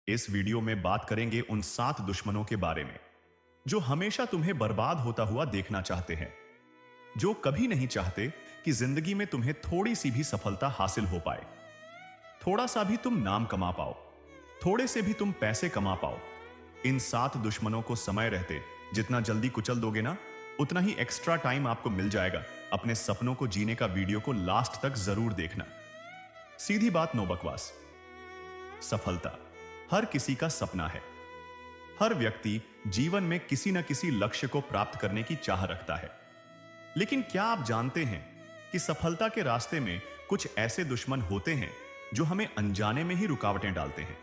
इस वीडियो में बात करेंगे उन 7 दुश्मनों के बारे में जो हमेशा तुम्हें बर्बाद होता हुआ देखना चाहते हैं, जो कभी नहीं चाहते कि जिंदगी में तुम्हें थोड़ी सी भी सफलता हासिल हो पाए, थोड़ा सा भी तुम नाम कमा पाओ, थोड़े से भी तुम पैसे कमा पाओ। इन 7 दुश्मनों को समय रहते जितना जल्दी कुचल दोगे ना, उतना ही एक्स्ट्रा टाइम आपको मिल जाएगा अपने सपनों को जीने का। वीडियो को लास्ट तक जरूर देखना। सीधी बात, नो बकवास। सफलता हर किसी का सपना है। हर व्यक्ति जीवन में किसी न किसी लक्ष्य को प्राप्त करने की चाह रखता है। लेकिन क्या आप जानते हैं कि सफलता के रास्ते में कुछ ऐसे दुश्मन होते हैं जो हमें अनजाने में ही रुकावटें डालते हैं।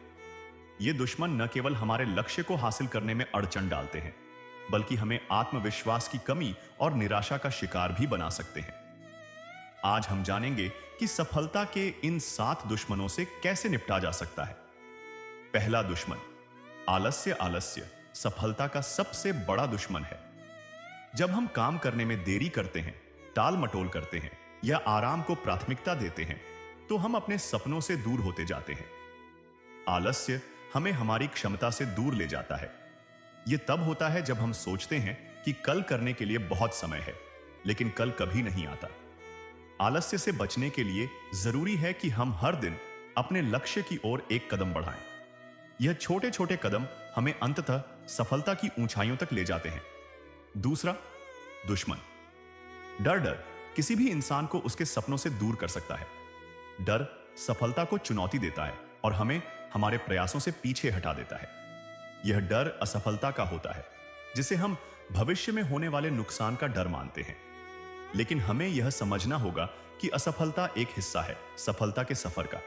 ये दुश्मन न केवल हमारे लक्ष्य को हासिल करने में अड़चन डालते हैं, बल्कि हमें आत्मविश्वास की कमी और निराशा का शिकार भी बना सकते हैं। आज हम जानेंगे कि सफलता के इन 7 दुश्मनों से कैसे निपटा जा सकता है। पहला दुश्मन, आलस्य। आलस्य सफलता का सबसे बड़ा दुश्मन है। जब हम काम करने में देरी करते हैं, टाल मटोल करते हैं या आराम को प्राथमिकता देते हैं, तो हम अपने सपनों से दूर होते जाते हैं। आलस्य हमें हमारी क्षमता से दूर ले जाता है। यह तब होता है जब हम सोचते हैं कि कल करने के लिए बहुत समय है, लेकिन कल कभी नहीं आता। आलस्य से बचने के लिए जरूरी है कि हम हर दिन अपने लक्ष्य की ओर एक कदम बढ़ाएं। यह छोटे छोटे कदम हमें अंततः सफलता की ऊंचाइयों तक ले जाते हैं। दूसरा दुश्मन, डर। डर किसी भी इंसान को उसके सपनों से दूर कर सकता है। डर सफलता को चुनौती देता है और हमें हमारे प्रयासों से पीछे हटा देता है। यह डर असफलता का होता है, जिसे हम भविष्य में होने वाले नुकसान का डर मानते हैं। लेकिन हमें यह समझना होगा कि असफलता एक हिस्सा है सफलता के सफर का।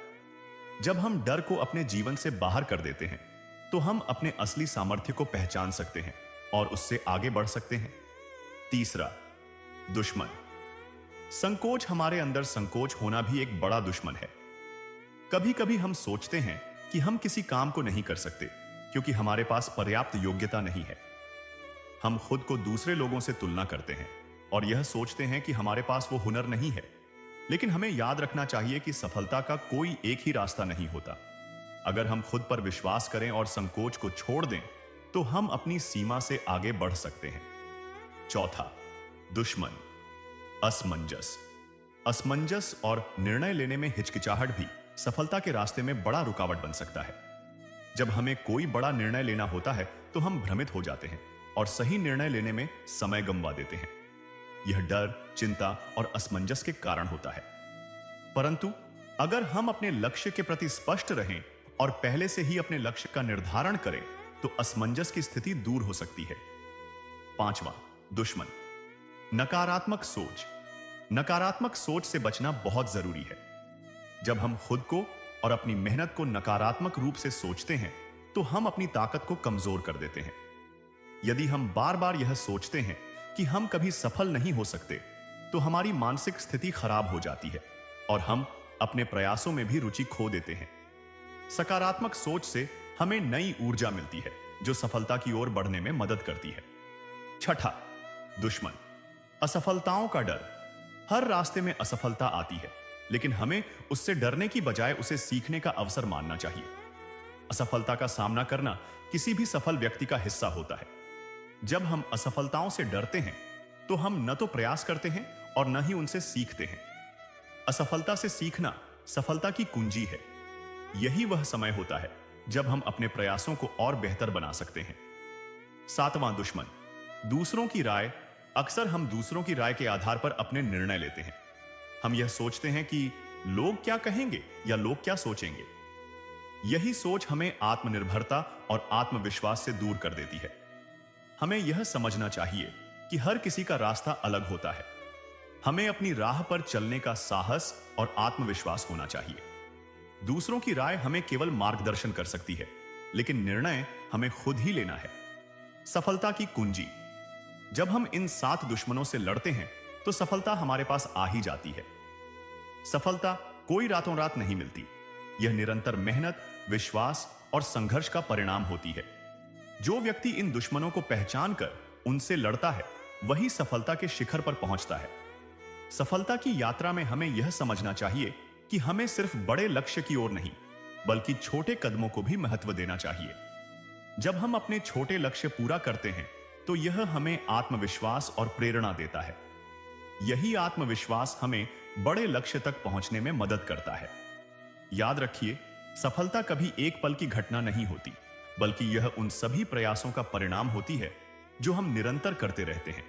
जब हम डर को अपने जीवन से बाहर कर देते हैं, तो हम अपने असली सामर्थ्य को पहचान सकते हैं और उससे आगे बढ़ सकते हैं। तीसरा दुश्मन, संकोच। हमारे अंदर संकोच होना भी एक बड़ा दुश्मन है। कभी कभी हम सोचते हैं कि हम किसी काम को नहीं कर सकते क्योंकि हमारे पास पर्याप्त योग्यता नहीं है। हम खुद को दूसरे लोगों से तुलना करते हैं और यह सोचते हैं कि हमारे पास वो हुनर नहीं है। लेकिन हमें याद रखना चाहिए कि सफलता का कोई एक ही रास्ता नहीं होता। अगर हम खुद पर विश्वास करें और संकोच को छोड़ दें, तो हम अपनी सीमा से आगे बढ़ सकते हैं। चौथा दुश्मन, असमंजस। असमंजस और निर्णय लेने में हिचकिचाहट भी सफलता के रास्ते में बड़ा रुकावट बन सकता है। जब हमें कोई बड़ा निर्णय लेना होता है, तो हम भ्रमित हो जाते हैं और सही निर्णय लेने में समय गंवा देते हैं। यह डर, चिंता और असमंजस के कारण होता है। परंतु अगर हम अपने लक्ष्य के प्रति स्पष्ट रहें और पहले से ही अपने लक्ष्य का निर्धारण करें, तो असमंजस की स्थिति दूर हो सकती है। पांचवा दुश्मन, नकारात्मक सोच। नकारात्मक सोच से बचना बहुत जरूरी है। जब हम खुद को और अपनी मेहनत को नकारात्मक रूप से सोचते हैं, तो हम अपनी ताकत को कमजोर कर देते हैं। यदि हम बार बार यह सोचते हैं कि हम कभी सफल नहीं हो सकते, तो हमारी मानसिक स्थिति खराब हो जाती है और हम अपने प्रयासों में भी रुचि खो देते हैं। सकारात्मक सोच से हमें नई ऊर्जा मिलती है, जो सफलता की ओर बढ़ने में मदद करती है। छठा दुश्मन, असफलताओं का डर। हर रास्ते में असफलता आती है, लेकिन हमें उससे डरने की बजाय उसे सीखने का अवसर मानना चाहिए। असफलता का सामना करना किसी भी सफल व्यक्ति का हिस्सा होता है। जब हम असफलताओं से डरते हैं, तो हम न तो प्रयास करते हैं और न ही उनसे सीखते हैं। असफलता से सीखना सफलता की कुंजी है। यही वह समय होता है जब हम अपने प्रयासों को और बेहतर बना सकते हैं। सातवां दुश्मन, दूसरों की राय। अक्सर हम दूसरों की राय के आधार पर अपने निर्णय लेते हैं। हम यह सोचते हैं कि लोग क्या कहेंगे या लोग क्या सोचेंगे। यही सोच हमें आत्मनिर्भरता और आत्मविश्वास से दूर कर देती है। हमें यह समझना चाहिए कि हर किसी का रास्ता अलग होता है। हमें अपनी राह पर चलने का साहस और आत्मविश्वास होना चाहिए। दूसरों की राय हमें केवल मार्गदर्शन कर सकती है, लेकिन निर्णय हमें खुद ही लेना है। सफलता की कुंजी, जब हम इन 7 दुश्मनों से लड़ते हैं, तो सफलता हमारे पास आ ही जाती है। सफलता कोई रातों रात नहीं मिलती। यह निरंतर मेहनत, विश्वास और संघर्ष का परिणाम होती है। जो व्यक्ति इन दुश्मनों को पहचान कर उनसे लड़ता है, वही सफलता के शिखर पर पहुंचता है। सफलता की यात्रा में हमें यह समझना चाहिए कि हमें सिर्फ बड़े लक्ष्य की ओर नहीं, बल्कि छोटे कदमों को भी महत्व देना चाहिए। जब हम अपने छोटे लक्ष्य पूरा करते हैं तो यह हमें आत्मविश्वास और प्रेरणा देता है। यही आत्मविश्वास हमें बड़े लक्ष्य तक पहुंचने में मदद करता है। याद रखिए, सफलता कभी एक पल की घटना नहीं होती, बल्कि यह उन सभी प्रयासों का परिणाम होती है जो हम निरंतर करते रहते हैं।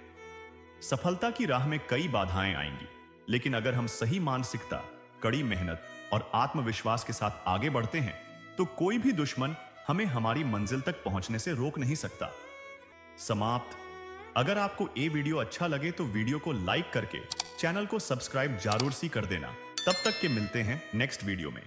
सफलता की राह में कई बाधाएं आएंगी, लेकिन अगर हम सही मानसिकता, कड़ी मेहनत और आत्मविश्वास के साथ आगे बढ़ते हैं तो कोई भी दुश्मन हमें हमारी मंजिल तक पहुंचने से रोक नहीं सकता। समाप्त। अगर आपको ये वीडियो अच्छा लगे तो वीडियो को लाइक करके चैनल को सब्सक्राइब जरूर सी कर देना। तब तक के मिलते हैं नेक्स्ट वीडियो में।